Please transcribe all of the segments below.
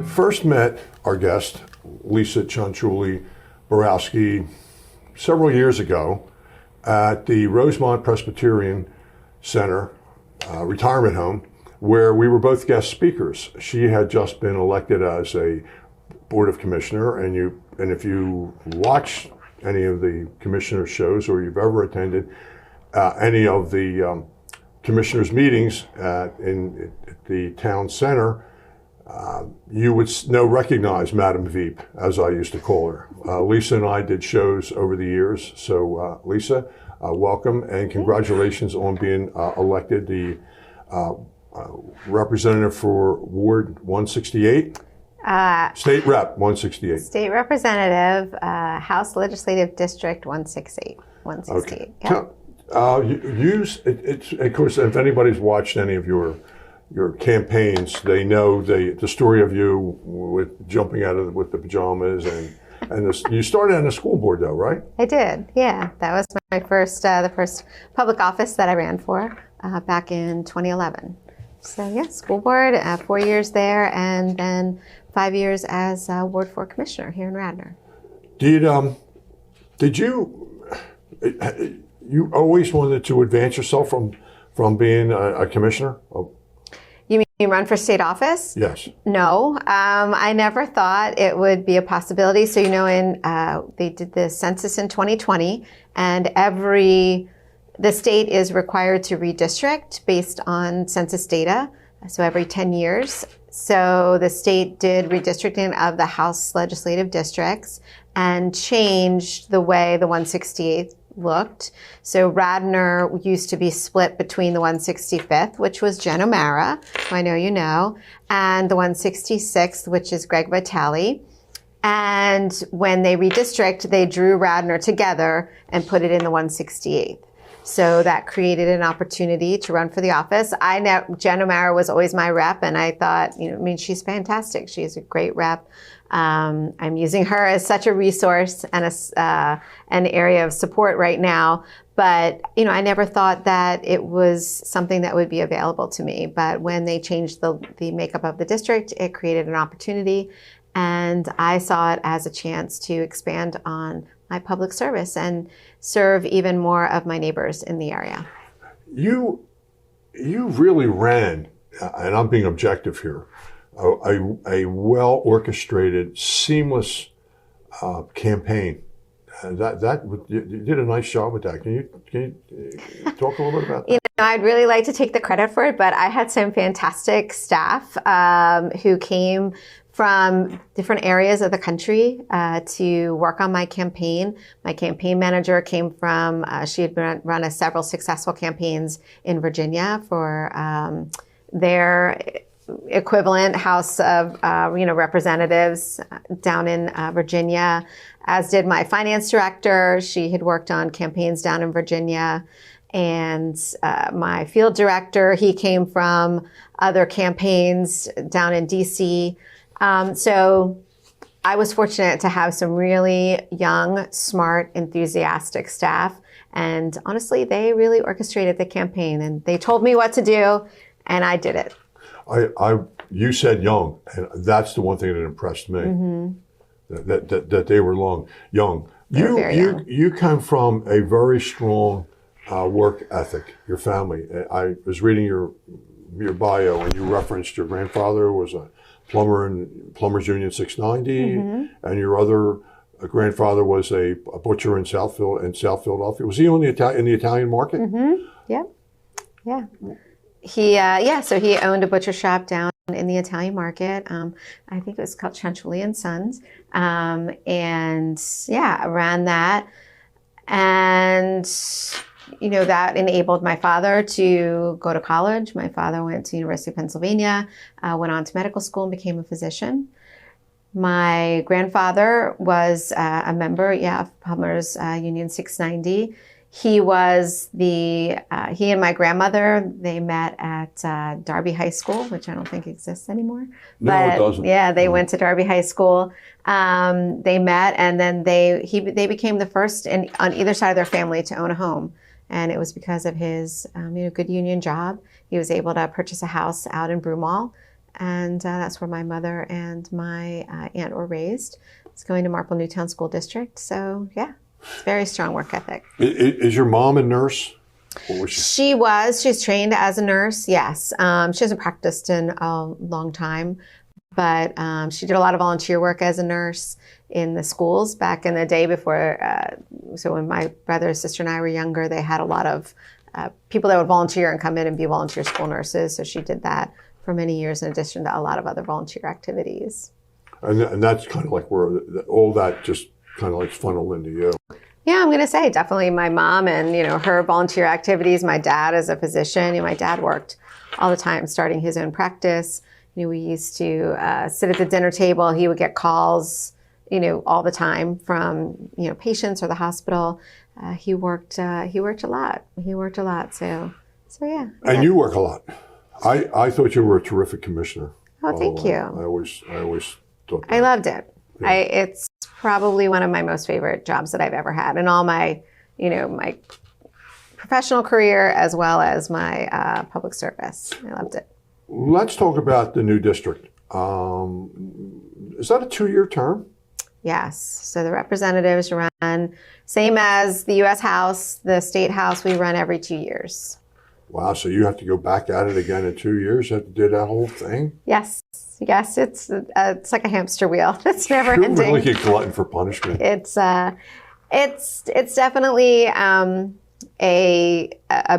first met our guest, Lisa Borowski, several years ago at the Rosemont Presbyterian Center retirement home, where we were both guest speakers. She had just been elected as a Board of Commissioner, and if you watch any of the commissioner shows or you've ever attended any of the commissioners' meetings at the town center, you would recognize Madam Veep, as I used to call her. Lisa and I did shows over the years. So Lisa, welcome and congratulations on being elected the representative for Ward 168. State Rep 168. State Representative, House Legislative District 168. 168. Okay. Of course, if anybody's watched any of your campaigns, they know the story of you with jumping out of with the pajamas and you started on the school board though, right? I did, yeah. That was my first the first public office that I ran for back in 2011. So yeah, school board, 4 years there, and then 5 years as Ward 4 Commissioner here in Radnor. Did you always wanted to advance yourself from being a commissioner? You mean run for state office? Yes. No, I never thought it would be a possibility. So they did the census in 2020, and the state is required to redistrict based on census data, so every 10 years. So the state did redistricting of the House legislative districts and changed the way the 168th looked. So Radnor used to be split between the 165th, which was Jen O'Mara, who I know you know, and the 166th, which is Greg Vitale. And when they redistrict, they drew Radnor together and put it in the 168th. So that created an opportunity to run for the office. Jen O'Mara was always my rep, and I thought, she's fantastic. She's a great rep. I'm using her as such a resource and an area of support right now. But, I never thought that it was something that would be available to me. But when they changed the makeup of the district, it created an opportunity. And I saw it as a chance to expand on my public service and serve even more of my neighbors in the area. You really ran, and I'm being objective here, a well-orchestrated, seamless campaign. You did a nice job with that. Can you talk a little bit about that? I'd really like to take the credit for it, but I had some fantastic staff who came from different areas of the country to work on my campaign. My campaign manager came from, she had run several successful campaigns in Virginia for their equivalent House of Representatives down in Virginia, as did my finance director. She had worked on campaigns down in Virginia. And my field director, he came from other campaigns down in DC. So I was fortunate to have some really young, smart, enthusiastic staff. And honestly, they really orchestrated the campaign, and they told me what to do, and I did it. You said young, and that's the one thing that impressed me, that they were young. You come from a very strong work ethic, your family. I was reading your bio, and you referenced your grandfather was a plumber in Plumbers Union 690, and your other grandfather was a butcher in South Philadelphia. Was he in the Italian market? Yeah. So he owned a butcher shop down in the Italian market. I think it was called Centrally and Sons. I ran that. And, that enabled my father to go to college. My father went to University of Pennsylvania, went on to medical school and became a physician. My grandfather was a member, of Plumbers Union 690. He and my grandmother, they met at Darby High School, which I don't think exists anymore. No, it doesn't. Yeah, they went to Darby High School. They met, and then they became the first on either side of their family to own a home. And it was because of his good union job. He was able to purchase a house out in Broomall and that's where my mother and my aunt were raised. It's going to Marple Newtown School District. So yeah, it's very strong work ethic. Is your mom a nurse? Or was she? She's trained as a nurse, yes. She hasn't practiced in a long time, but she did a lot of volunteer work as a nurse in the schools back in the day before. So when my brother, sister, and I were younger, they had a lot of people that would volunteer and come in and be volunteer school nurses. So she did that for many years in addition to a lot of other volunteer activities. And that's kind of like where all that just kind of like funneled into you. Yeah, I'm going to say definitely my mom and, her volunteer activities. My dad as a physician, my dad worked all the time starting his own practice. We used to sit at the dinner table. He would get calls, all the time from, patients or the hospital. He worked a lot. So yeah. And you work a lot. I thought you were a terrific commissioner. Oh, thank you. I always thought that. I loved it. Yeah. It's probably one of my most favorite jobs that I've ever had in all my, my professional career as well as my public service. I loved it. Let's talk about the new district. Is that a 2-year term? Yes. So the representatives run, same as the U.S. House, the State House, we run every 2 years. Wow, so you have to go back at it again in 2 years? You have to do that whole thing? Yes, it's like a hamster wheel. It's never You're ending. really a glutton for punishment. It's definitely a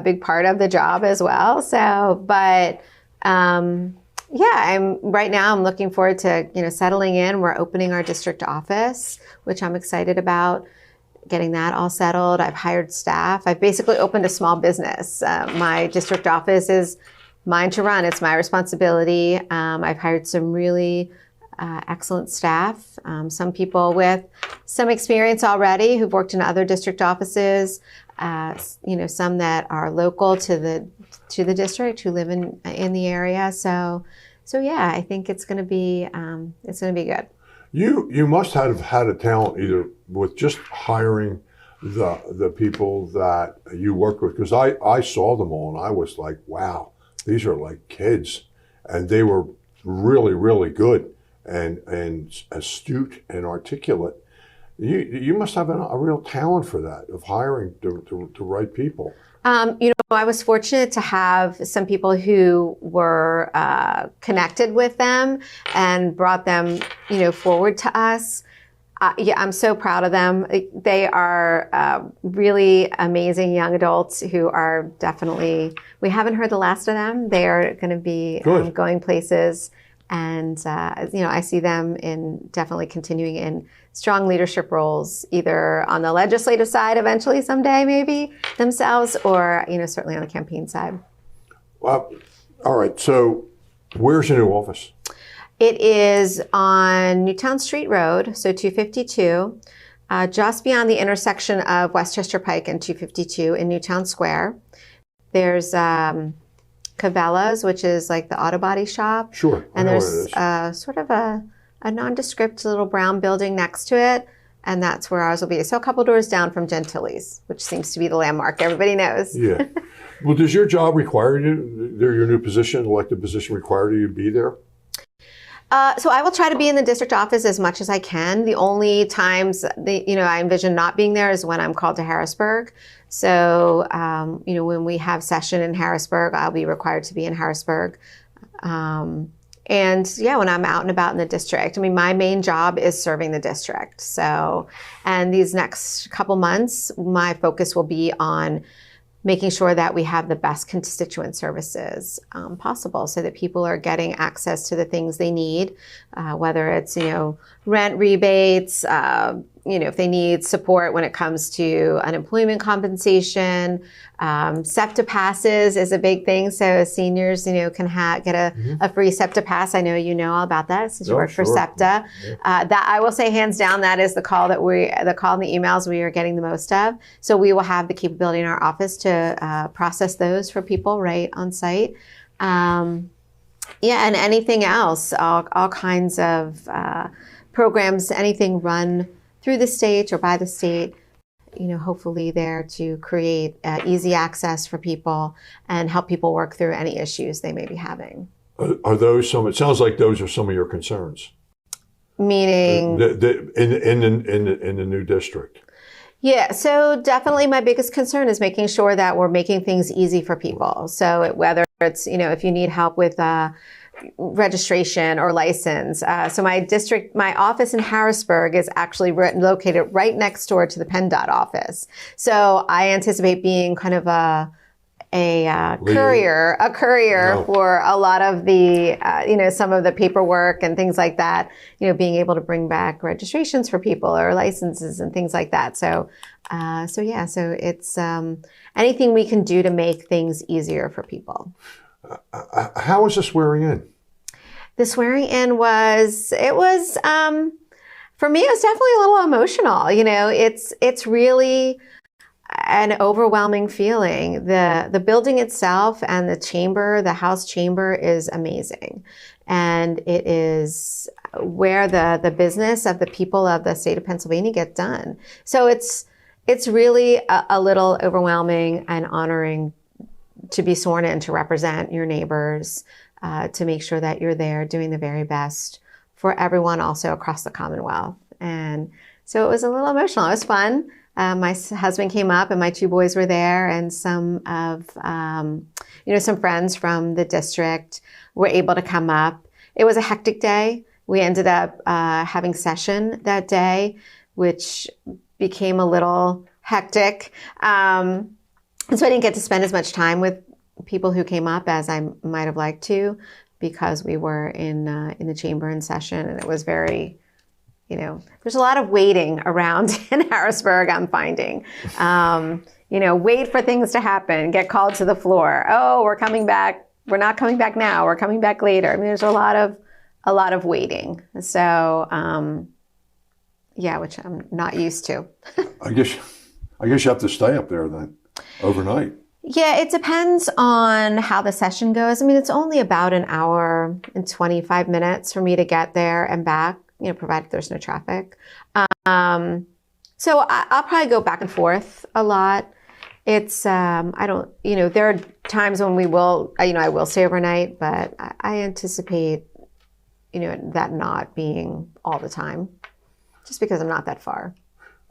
big part of the job as well. So, but right now I'm looking forward to settling in. We're opening our district office, which I'm excited about. Getting that all settled. I've hired staff. I've basically opened a small business. My district office is mine to run. It's my responsibility. I've hired some really excellent staff, some people with some experience already who've worked in other district offices, some that are local to the district who live in the area. So yeah, I think it's going to be good. You must have had a talent either with just hiring the people that you work with, because I saw them all and I was like, wow, these are like kids, and they were really, really good and astute and articulate. You must have a real talent for that, of hiring the right people. I was fortunate to have some people who were connected with them and brought them, forward to us. I'm so proud of them. They are really amazing young adults who are definitely, we haven't heard the last of them. They are going to be going places. And, I see them definitely continuing in strong leadership roles, either on the legislative side eventually someday, maybe themselves, or, certainly on the campaign side. Well, all right. So where's your new office? It is on Newtown Street Road, so 252, just beyond the intersection of Westchester Pike and 252 in Newtown Square. There's Cavella's, which is like the auto body shop. Sure. And there's sort of a nondescript little brown building next to it, and that's where ours will be. So a couple doors down from Gentili's, which seems to be the landmark everybody knows. Yeah. Well, does your job require you, your new position, elected position, require you to be there? So I will try to be in the district office as much as I can. The only times I envision not being there is when I'm called to Harrisburg. So, when we have session in Harrisburg, I'll be required to be in Harrisburg. When I'm out and about in the district, my main job is serving the district. So, and these next couple months, my focus will be on making sure that we have the best constituent services possible so that people are getting access to the things they need, whether it's, rent rebates, if they need support when it comes to unemployment compensation. SEPTA passes is a big thing. So seniors, can get a free SEPTA pass. I know you know all about that since you work for SEPTA. Yeah. That I will say hands down, that is the call and the emails we are getting the most of. So we will have the capability in our office to process those for people right on site. And anything else, all kinds of programs, anything run through the state or by the state, hopefully there to create easy access for people and help people work through any issues they may be having. Are those some? It sounds like those are some of your concerns. Meaning, In the new district. yeah, so definitely my biggest concern is making sure that we're making things easy for people. So whether it's, if you need help with registration or license. So my office in Harrisburg is actually located right next door to the PennDOT office. So I anticipate being kind of a courier No. for a lot of the, some of the paperwork and things like that, being able to bring back registrations for people or licenses and things like that. So it's anything we can do to make things easier for people. How was the swearing in? The swearing in for me, it was definitely a little emotional. It's really an overwhelming feeling. The building itself and the House chamber is amazing. And it is where the business of the people of the state of Pennsylvania get done. So it's really a little overwhelming and honoring to be sworn in to represent your neighbors, to make sure that you're there doing the very best for everyone also across the Commonwealth. And so it was a little emotional. It was fun. My husband came up and my two boys were there, and some friends from the district were able to come up. It was a hectic day. We ended up having session that day, which became a little hectic. So I didn't get to spend as much time with people who came up as I might have liked to, because we were in the chamber in session, and it was very, there's a lot of waiting around in Harrisburg, I'm finding. Wait for things to happen, get called to the floor. Oh, we're coming back. We're not coming back now. We're coming back later. I mean, there's a lot of waiting. So, which I'm not used to. I guess you have to stay up there then, overnight. Yeah, it depends on how the session goes. I mean, it's only about an hour and 25 minutes for me to get there and back, provided there's no traffic. So I'll probably go back and forth a lot. It's, there are times when I will stay overnight, but I anticipate, that not being all the time, just because I'm not that far.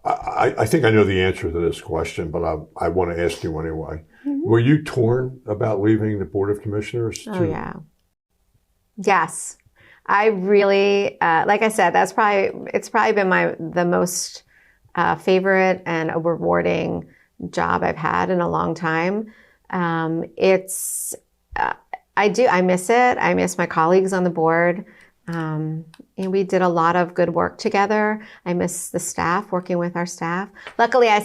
I think I know the answer to this question, but I want to ask you anyway. Mm-hmm. Were you torn about leaving the Board of Commissioners? Oh, yeah. Yes. I really, like I said, it's probably been the most favorite and a rewarding job I've had in a long time. I miss it. I miss my colleagues on the board. And we did a lot of good work together. I miss the staff, working with our staff. Luckily, we'll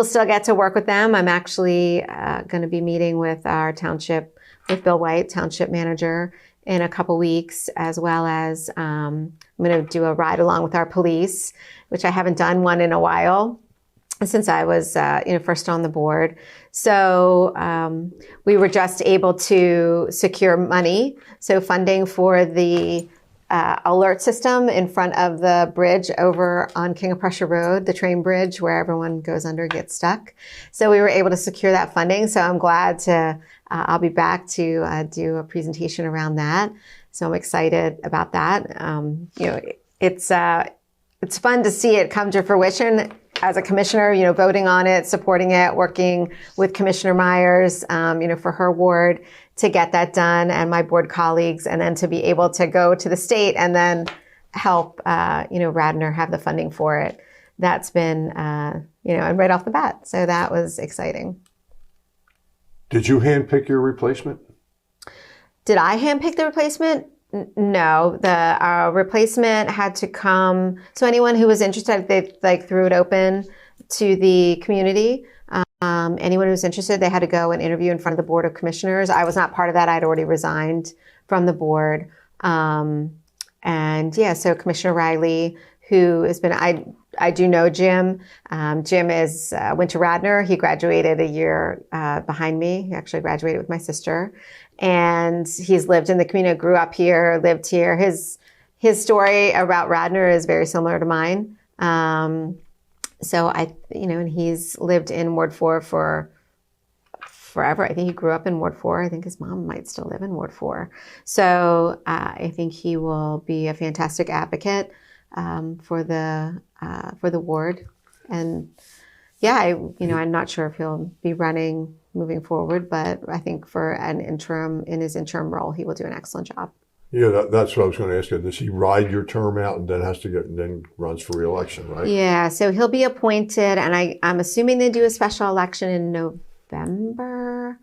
still get to work with them. I'm actually going to be meeting with with Bill White, township manager, in a couple weeks, as well as I'm going to do a ride along with our police, which I haven't done one in a while since I was first on the board. So we were just able to secure money, so funding for the alert system in front of the bridge over on King of Prussia Road, the train bridge where everyone goes under, gets stuck. So we were able to secure that funding. So I'm glad I'll be back to do a presentation around that. So I'm excited about that. It's fun to see it come to fruition as a commissioner, voting on it, supporting it, working with Commissioner Myers, for her ward to get that done, and my board colleagues, and then to be able to go to the state and then help, Radnor have the funding for it. That's been, and right off the bat. So that was exciting. Did you handpick your replacement? Did I handpick the replacement? No, the replacement had to come. So anyone who was interested, they threw it open to the community. Anyone who was interested, they had to go and interview in front of the Board of Commissioners. I was not part of that. I'd already resigned from the board. So Commissioner Riley, who has been, I do know Jim. Jim went to Radnor. He graduated a year behind me. He actually graduated with my sister. And he's lived in the community, grew up here, lived here. His story about Radnor is very similar to mine. And he's lived in Ward 4 for forever. I think he grew up in Ward 4. I think his mom might still live in Ward 4. So I think he will be a fantastic advocate for the ward. And yeah, I'm not sure if he'll be running moving forward, but I think for in his interim role, he will do an excellent job. Yeah, that's what I was going to ask you. Does he ride your term out and then runs for re-election, right? Yeah, so he'll be appointed, and I'm assuming they do a special election in November.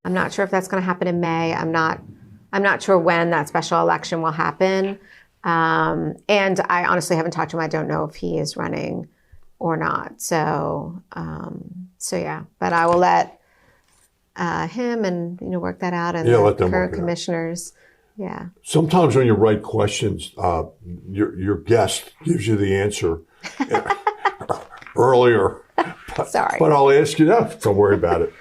I'm not sure if that's going to happen in May. I'm not sure when that special election will happen. And I honestly haven't talked to him. I don't know if he is running or not. So yeah, but I will let him and work that out, and let the them current work it out. Commissioners. Yeah. Sometimes when you write questions, your guest gives you the answer earlier. Sorry. But I'll ask you that. Don't worry about it.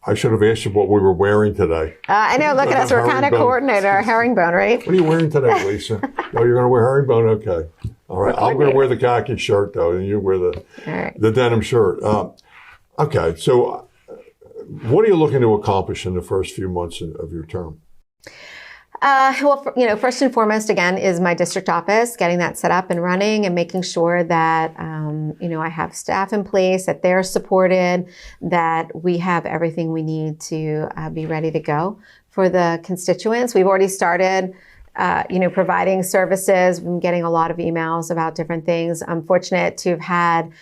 I should have asked you what we were wearing today. I know. Look at us. We're kind of coordinated. Our herringbone, right? What are you wearing today, Lisa? Oh, you're going to wear herringbone? Okay. All right. I'm going to wear the khaki shirt, though, and you wear the denim shirt. Okay. So what are you looking to accomplish in the first few months of your term? Well, first and foremost, again, is my district office, getting that set up and running and making sure that, I have staff in place, that they're supported, that we have everything we need to be ready to go for the constituents. We've already started, providing services. We've been getting a lot of emails about different things. I'm fortunate to have had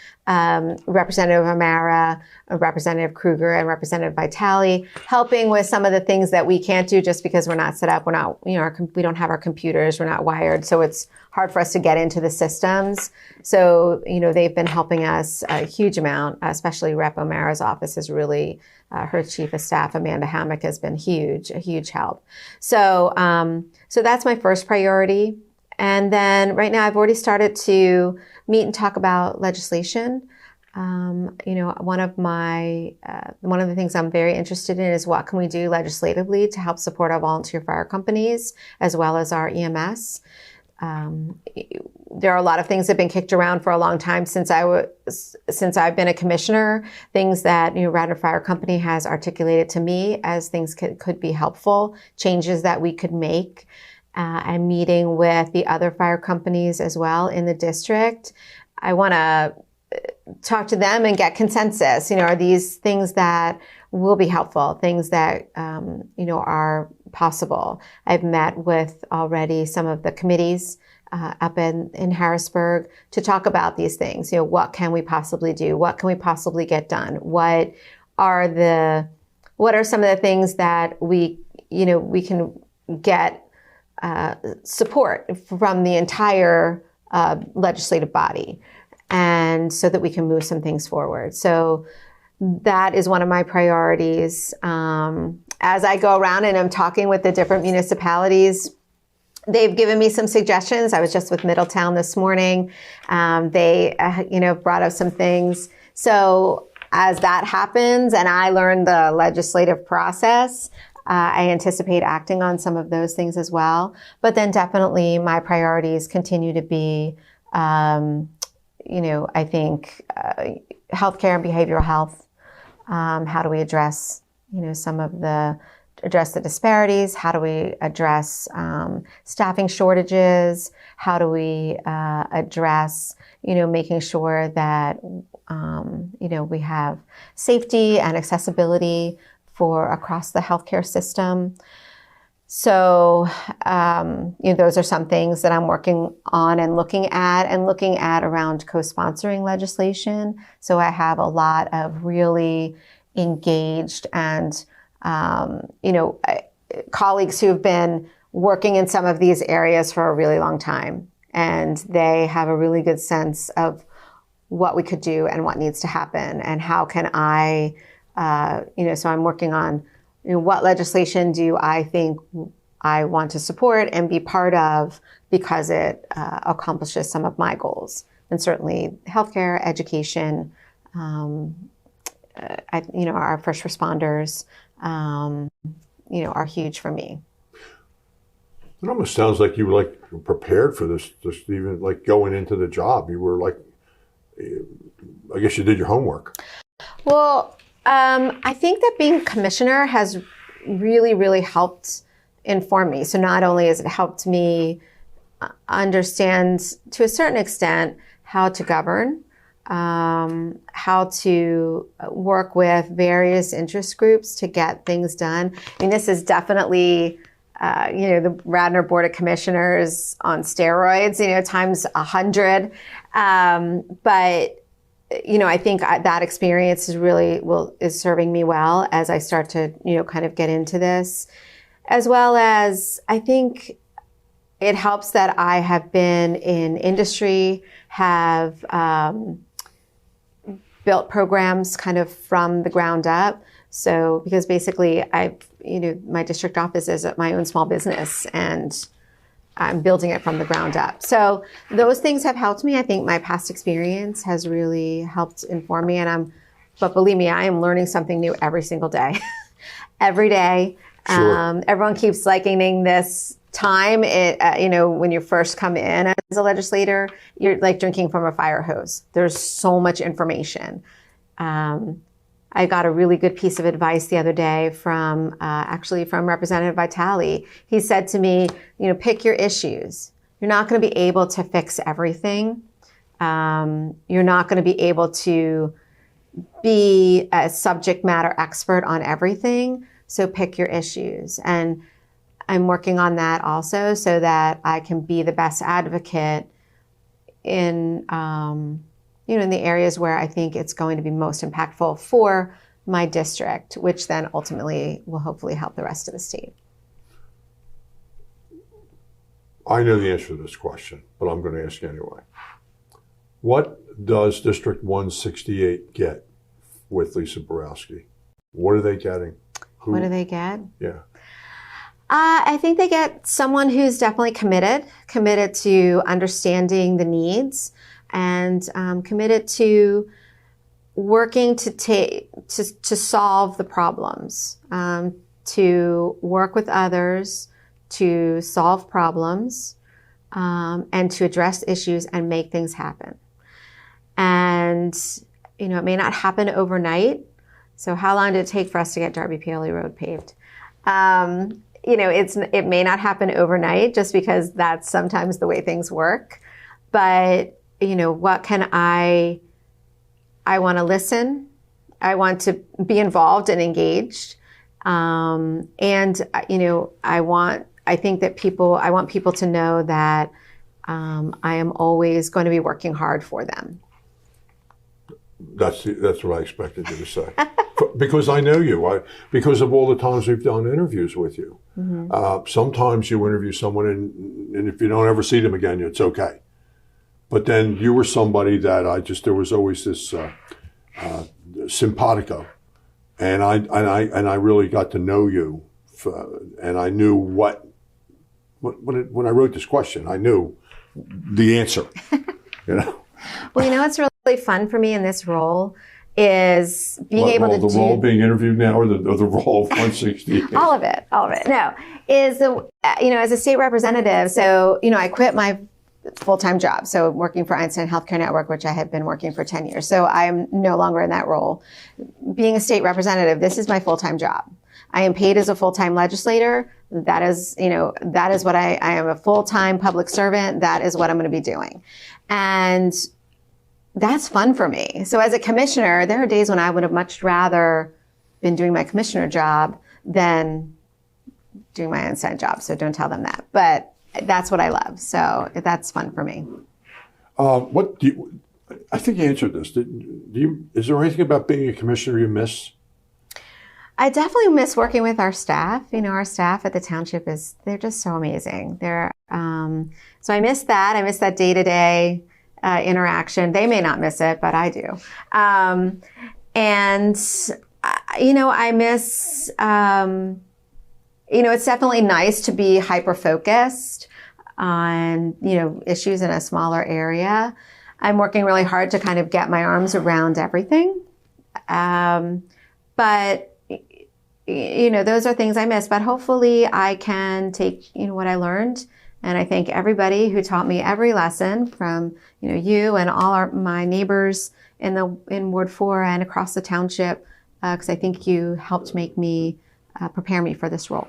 Representative O'Mara, Representative Kruger, and Representative Vitale helping with some of the things that we can't do just because we're not set up. We're not, we don't have our computers. We're not wired. So it's hard for us to get into the systems. So, they've been helping us a huge amount, especially Rep. O'Mara's office is really, her chief of staff, Amanda Hammock, has been a huge help. So, so that's my first priority. And then right now I've already started to meet and talk about legislation. One of the things I'm very interested in is what can we do legislatively to help support our volunteer fire companies as well as our EMS. There are a lot of things that have been kicked around for a long time since I've been a commissioner, things that Radnor Fire Company has articulated to me as things could be helpful, changes that we could make. I'm meeting with the other fire companies as well in the district. I want to talk to them and get consensus. Are these things that will be helpful, things that, are possible? I've met with already some of the committees up in Harrisburg to talk about these things. What can we possibly do? What can we possibly get done? What are some of the things that we can get support from the entire legislative body, and so that we can move some things forward. So that is one of my priorities. As I go around and I'm talking with the different municipalities, they've given me some suggestions. I was just with Middletown this morning. They, brought up some things. So as that happens and I learn the legislative process, I anticipate acting on some of those things as well. But then definitely my priorities continue to be, I think healthcare and behavioral health. How do we address, address the disparities? How do we address staffing shortages? How do we address, making sure that, we have safety and accessibility for across the healthcare system. So, those are some things that I'm working on and looking at around co-sponsoring legislation. So I have a lot of really engaged and, colleagues who've been working in some of these areas for a really long time. And they have a really good sense of what we could do and what needs to happen and how can I, so I'm working on what legislation do I think I want to support and be part of because it accomplishes some of my goals. And certainly healthcare, education, our first responders, are huge for me. It almost sounds like you were prepared for this, just even going into the job. You were I guess you did your homework. Well, I think that being commissioner has really, really helped inform me. So not only has it helped me understand to a certain extent how to govern, how to work with various interest groups to get things done. I mean, this is definitely, the Radnor Board of Commissioners on steroids, times 100. But I think that experience is serving me well as I start to, kind of get into this, as well as I think it helps that I have been in industry, have built programs kind of from the ground up. So, because basically my district office is my own small business and I'm building it from the ground up. So those things have helped me. I think my past experience has really helped inform me, but believe me, I am learning something new every single day. Every day. Sure. Everyone keeps likening this time, when you first come in as a legislator, you're like drinking from a fire hose. There's so much information. I got a really good piece of advice the other day from Representative Vitale. He said to me, pick your issues. You're not going to be able to fix everything. You're not going to be able to be a subject matter expert on everything. So pick your issues. And I'm working on that also so that I can be the best advocate in in the areas where I think it's going to be most impactful for my district, which then ultimately will hopefully help the rest of the state. I know the answer to this question, but I'm going to ask anyway. What does District 168 get with Lisa Borowski? What are they getting? What do they get? Yeah. I think they get someone who's definitely committed to understanding the needs and committed to working to solve the problems, to work with others, to solve problems, and to address issues and make things happen. And, it may not happen overnight. So how long did it take for us to get Darby Paley Road paved? It may not happen overnight just because that's sometimes the way things work. But, what can I want to listen. I want to be involved and engaged. I want people to know that I am always going to be working hard for them. That's what I expected you to say. Because I know you. Because of all the times we've done interviews with you. Mm-hmm. Sometimes you interview someone and if you don't ever see them again, it's okay. But then you were somebody that there was always this simpatico. And I really got to know you. And I knew when I wrote this question, I knew the answer, Well, it's really fun for me in this role is being able to the role being interviewed now or the role of 168? All of it. No, is as a state representative. So, I quit my full-time job. So working for Einstein Healthcare Network, which I had been working for 10 years. So I'm no longer in that role. Being a state representative, this is my full-time job. I am paid as a full-time legislator. That is what I am, a full-time public servant. That is what I'm going to be doing. And that's fun for me. So as a commissioner, there are days when I would have much rather been doing my commissioner job than doing my Einstein job. So don't tell them that. But that's what I love. So that's fun for me. I think you answered this. Is there anything about being a commissioner you miss? I definitely miss working with our staff. Our staff at the township they're just so amazing. So I miss that. I miss that day-to-day interaction. They may not miss it, but I do. I miss, it's definitely nice to be hyper-focused on, issues in a smaller area. I'm working really hard to kind of get my arms around everything. But those are things I miss, but hopefully I can take, what I learned. And I thank everybody who taught me every lesson from, you and all my neighbors in Ward 4 and across the township. because I think you helped make me prepare me for this role.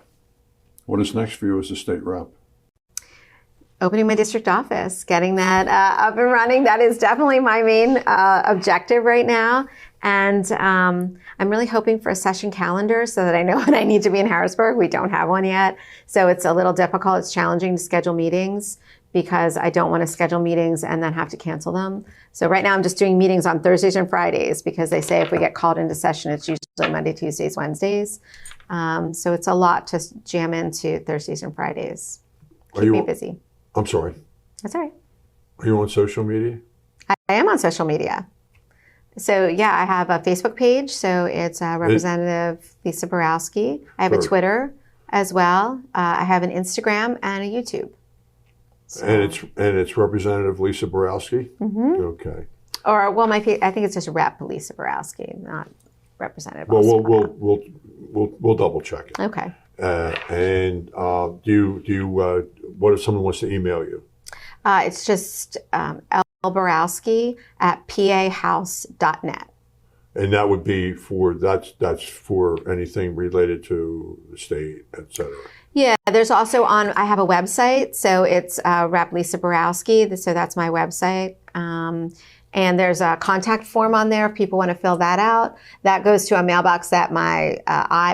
What is next for you as a state rep? Opening my district office, getting that up and running. That is definitely my main objective right now. And I'm really hoping for a session calendar so that I know when I need to be in Harrisburg. We don't have one yet. So it's a little difficult. It's challenging to schedule meetings because I don't want to schedule meetings and then have to cancel them. So right now I'm just doing meetings on Thursdays and Fridays because they say if we get called into session, it's usually Monday, Tuesdays, Wednesdays. So it's a lot to jam into Thursdays and Fridays. Keep me busy. I'm sorry. That's all right. Are you on social media? I am on social media. So yeah, I have a Facebook page. So it's Representative Lisa Borowski. I have a Twitter as well. I have an Instagram and a YouTube. So. And it's Representative Lisa Borowski? Mm-hmm. Okay. Or well, I think it's just Rep Lisa Borowski, not Representative. Well, we'll double check it. Okay. What if someone wants to email you? It's just lborowski@pahouse.net. And that would be that's for anything related to the state, et cetera. Yeah, there's also I have a website, so it's Rep Lisa Borowski, so that's my website. And there's a contact form on there if people want to fill that out. That goes to a mailbox that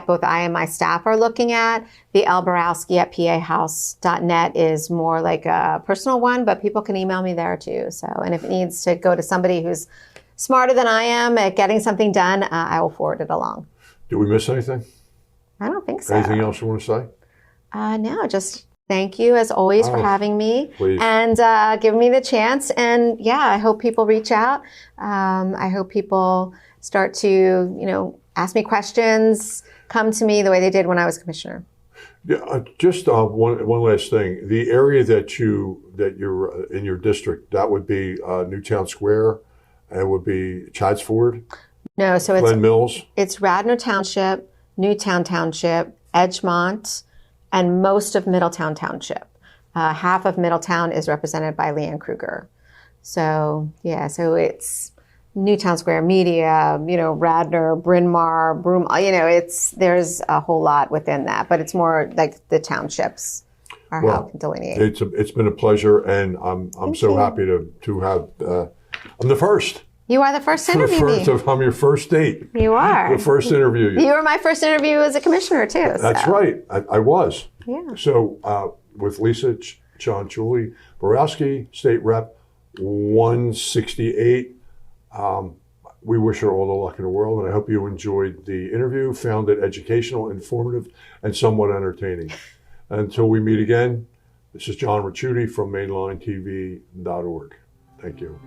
both I and my staff are looking at. The lborowski@pahouse.net is more like a personal one, but people can email me there too. So, and if it needs to go to somebody who's smarter than I am at getting something done, I will forward it along. Did we miss anything? I don't think so. Anything else you want to say? No, just thank you as always for having me please. And giving me the chance. And yeah, I hope people reach out. I hope people start to, ask me questions, come to me the way they did when I was commissioner. Yeah, just one last thing. The area that you're in your district, that would be Newtown Square, and it would be Chadsford. No, so Glen Mills. It's Radnor Township, Newtown Township, Edgemont, and most of Middletown Township. Half of Middletown is represented by Leanne Kruger. So yeah, so it's Newtown Square, Media, Radnor, Bryn Mawr, Broome. There's a whole lot within that, but it's more like the townships are how to delineate. It's been a pleasure, and I'm so happy to have. I'm the first. You are the first to interview me. I'm your first date. You are. The first interview. You were my first interview as a commissioner, too. That's right. I was. Yeah. So with Lisa Chanchuli Borowski, State Rep 168, we wish her all the luck in the world, and I hope you enjoyed the interview, found it educational, informative, and somewhat entertaining. Until we meet again, this is John Ricciuti from MainlineTV.org. Thank you.